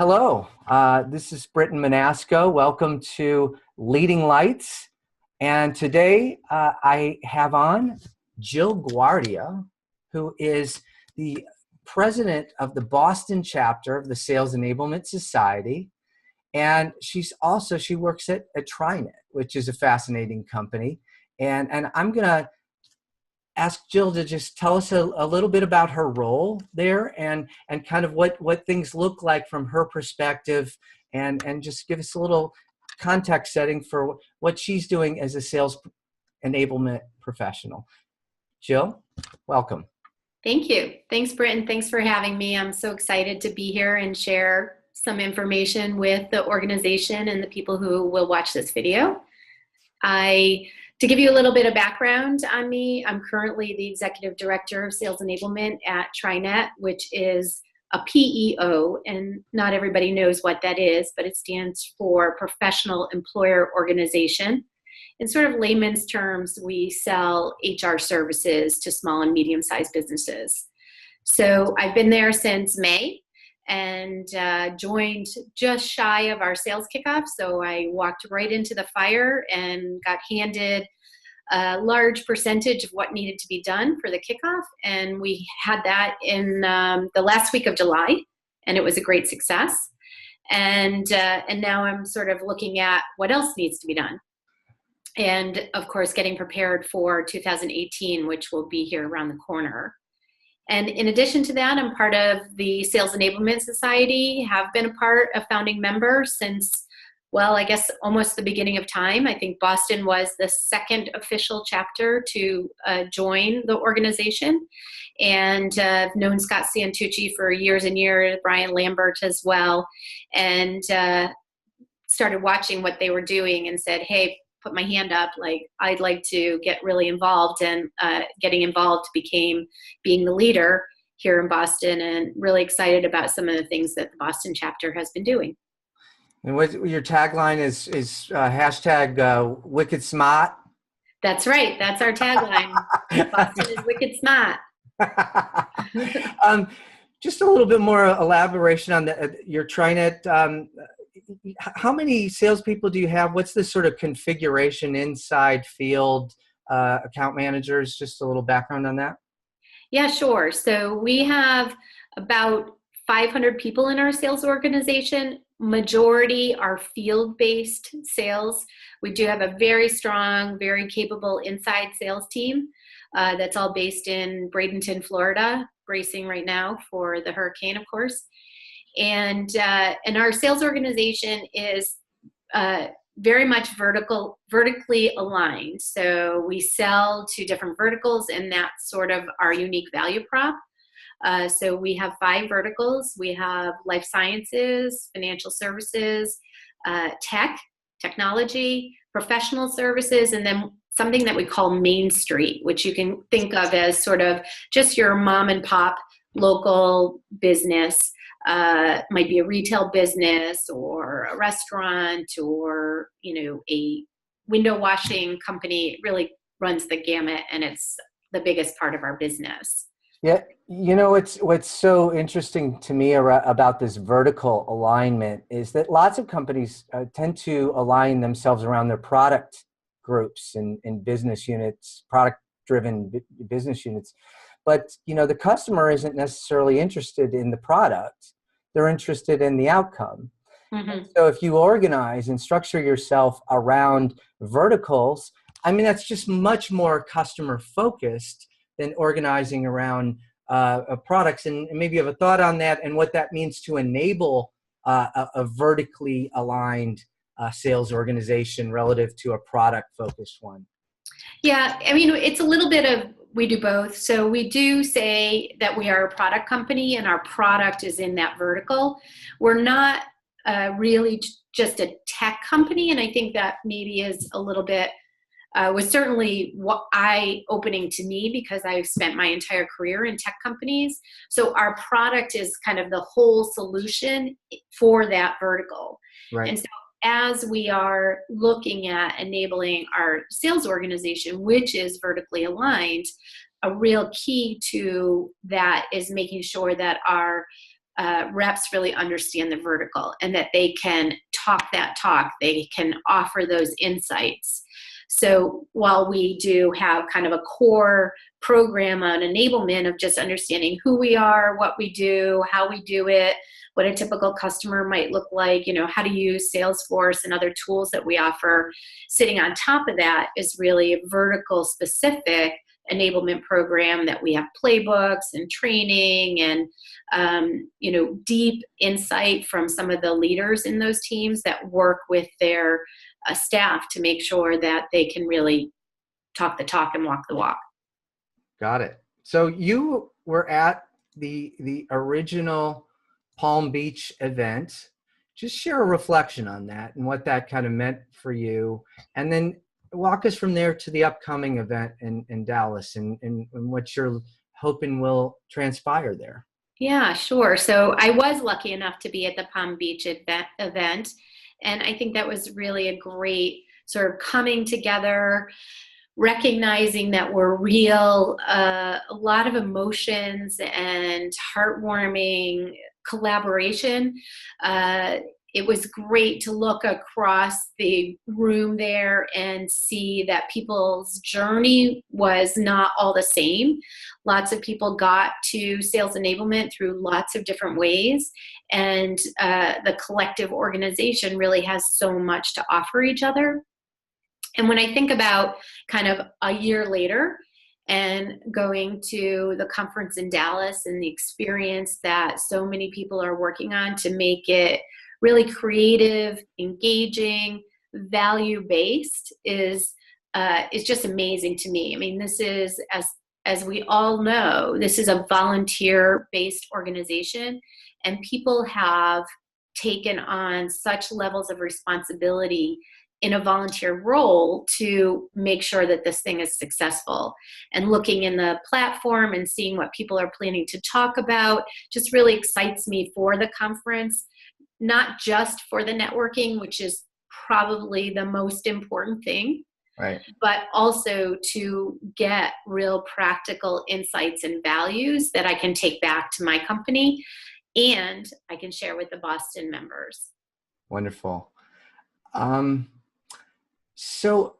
Hello, this is Britton Manasco. Welcome to Leading Lights. And today I have on Jill Guardia, who is the president of the Boston chapter of the Sales Enablement Society. And she works at TriNet, which is a fascinating company. And I'm going to ask Jill to just tell us a little bit about her role there and kind of what things look like from her perspective and just give us a little context setting for what she's doing as a sales enablement professional. Jill, welcome. Thank you. Thanks, Britton. Thanks for having me. I'm so excited to be here and share some information with the organization and the people who will watch this video. To give you a little bit of background on me, I'm currently the Executive Director of Sales Enablement at TriNet, which is a PEO, and not everybody knows what that is, but it stands for Professional Employer Organization. In sort of layman's terms, we sell HR services to small and medium-sized businesses. So I've been there since May and joined just shy of our sales kickoff. So I walked right into the fire and got handed a large percentage of what needed to be done for the kickoff. And we had that in the last week of July, and it was a great success. And now I'm sort of looking at what else needs to be done. And of course, getting prepared for 2018, which will be here around the corner. And in addition to that, I'm part of the Sales Enablement Society, have been a founding member since, well, I guess almost the beginning of time. I think Boston was the second official chapter to join the organization. And I've known Scott Santucci for years and years, Brian Lambert as well, and started watching what they were doing and said, hey, put my hand up, like I'd like to get really involved, and getting involved became being the leader here in Boston, and really excited about some of the things that the Boston chapter has been doing. And what your tagline is hashtag Wicked Smart. That's right. That's our tagline. Boston is wicked smart. Just a little bit more elaboration on your TriNet. How many salespeople do you have? What's the sort of configuration inside field account managers? Just a little background on that. Yeah, sure. So we have about 500 people in our sales organization. Majority are field-based sales. We do have a very strong, very capable inside sales team that's all based in Bradenton, Florida, bracing right now for the hurricane, of course. And our sales organization is very much vertically aligned. So we sell to different verticals, and that's sort of our unique value prop. So we have 5 verticals. We have life sciences, financial services, technology, professional services, and then something that we call Main Street, which you can think of as sort of just your mom and pop local business. Might be a retail business or a restaurant or, a window washing company. It really runs the gamut, and it's the biggest part of our business. Yeah. What's so interesting to me about this vertical alignment is that lots of companies tend to align themselves around their product groups and business units, product-driven business units. But, the customer isn't necessarily interested in the product. They're interested in the outcome. Mm-hmm. So if you organize and structure yourself around verticals, that's just much more customer focused than organizing around products. And maybe you have a thought on that and what that means to enable a vertically aligned sales organization relative to a product focused one. Yeah, it's a little bit of, we do both. So we do say that we are a product company, and our product is in that vertical. We're not really just a tech company, and I think that maybe is a little bit, was certainly eye-opening to me because I've spent my entire career in tech companies. So our product is kind of the whole solution for that vertical. Right. And so as we are looking at enabling our sales organization, which is vertically aligned, a real key to that is making sure that our reps really understand the vertical and that they can talk that talk, they can offer those insights. So while we do have kind of a core program on enablement of just understanding who we are, what we do, how we do it, what a typical customer might look like, how to use Salesforce and other tools that we offer, sitting on top of that is really a vertical specific enablement program that we have playbooks and training and deep insight from some of the leaders in those teams that work with their staff to make sure that they can really talk the talk and walk the walk. Got it. So you were at the original Palm Beach event. Just share a reflection on that and what that kind of meant for you, and then walk us from there to the upcoming event in Dallas and what you're hoping will transpire there. Yeah, sure. So I was lucky enough to be at the Palm Beach event, and I think that was really a great sort of coming together, recognizing that we're real, a lot of emotions and heartwarming collaboration. It was great to look across the room there and see that people's journey was not all the same. Lots of people got to sales enablement through lots of different ways, and the collective organization really has so much to offer each other. And when I think about kind of a year later and going to the conference in Dallas and the experience that so many people are working on to make it really creative, engaging, value-based is just amazing to me. I mean, this is, as we all know, this is a volunteer-based organization, and people have taken on such levels of responsibility in a volunteer role to make sure that this thing is successful. And looking in the platform and seeing what people are planning to talk about just really excites me for the conference, not just for the networking, which is probably the most important thing, right, but also to get real practical insights and values that I can take back to my company and I can share with the Boston members. Wonderful. So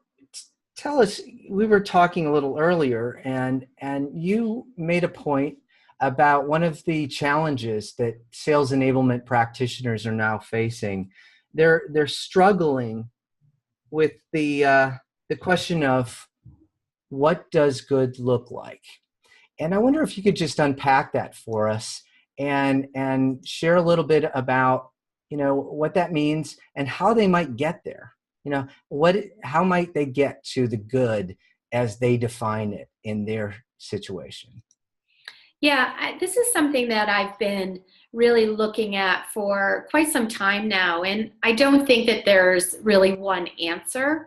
tell us, we were talking a little earlier and you made a point about one of the challenges that sales enablement practitioners are now facing. They're struggling with the question of what does good look like? And I wonder if you could just unpack that for us and share a little bit about, what that means and how they might get there. How might they get to the good as they define it in their situation? Yeah, this is something that I've been really looking at for quite some time now. And I don't think that there's really one answer,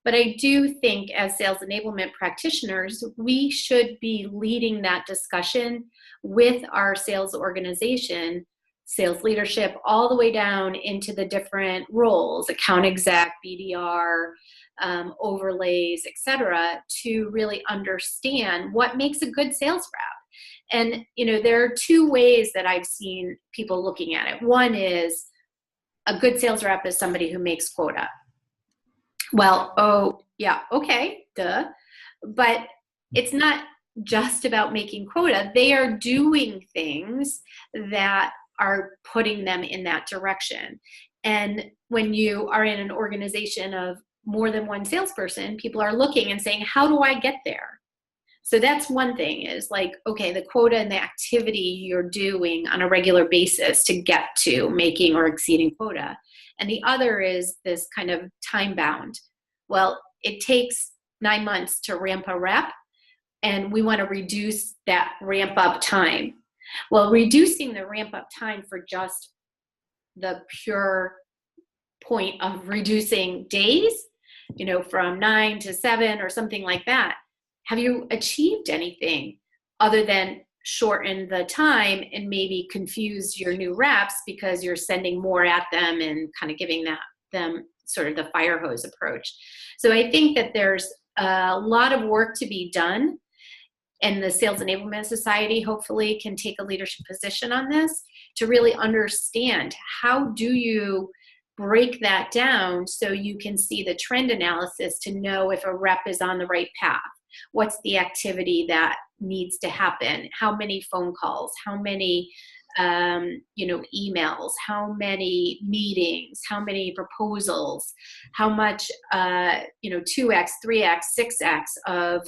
but I do think as sales enablement practitioners, we should be leading that discussion with our sales organization, sales leadership, all the way down into the different roles, account exec, BDR, overlays, et cetera, to really understand what makes a good sales rep. And, there are two ways that I've seen people looking at it. One is a good sales rep is somebody who makes quota. Well, oh, yeah, okay, duh. But it's not just about making quota. They are doing things that are putting them in that direction. And when you are in an organization of more than one salesperson, people are looking and saying, how do I get there? So that's one thing is like, okay, the quota and the activity you're doing on a regular basis to get to making or exceeding quota. And the other is this kind of time bound. Well, it takes 9 months to ramp a rep, and we want to reduce that ramp up time. Well, reducing the ramp up time for just the pure point of reducing days, from 9 to 7 or something like that, have you achieved anything other than shorten the time and maybe confuse your new reps because you're sending more at them and kind of giving them sort of the fire hose approach? So I think that there's a lot of work to be done. and the Sales Enablement Society hopefully can take a leadership position on this to really understand how do you break that down so you can see the trend analysis to know if a rep is on the right path. What's the activity that needs to happen? How many phone calls? How many emails? How many meetings? How many proposals? How much 2x, 3x, 6x of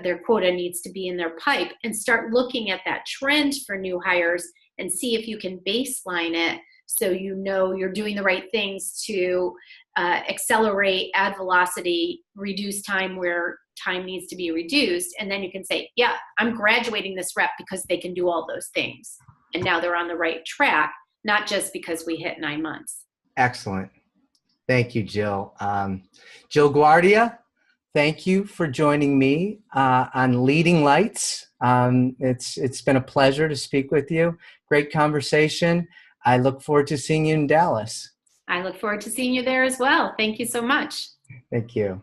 their quota needs to be in their pipe, and start looking at that trend for new hires and see if you can baseline it so you know you're doing the right things to accelerate, add velocity, reduce time where time needs to be reduced. And then you can say, yeah, I'm graduating this rep because they can do all those things. And now they're on the right track, not just because we hit 9 months. Excellent. Thank you, Jill. Jill Guardia, thank you for joining me on Leading Lights. It's been a pleasure to speak with you. Great conversation. I look forward to seeing you in Dallas. I look forward to seeing you there as well. Thank you so much. Thank you.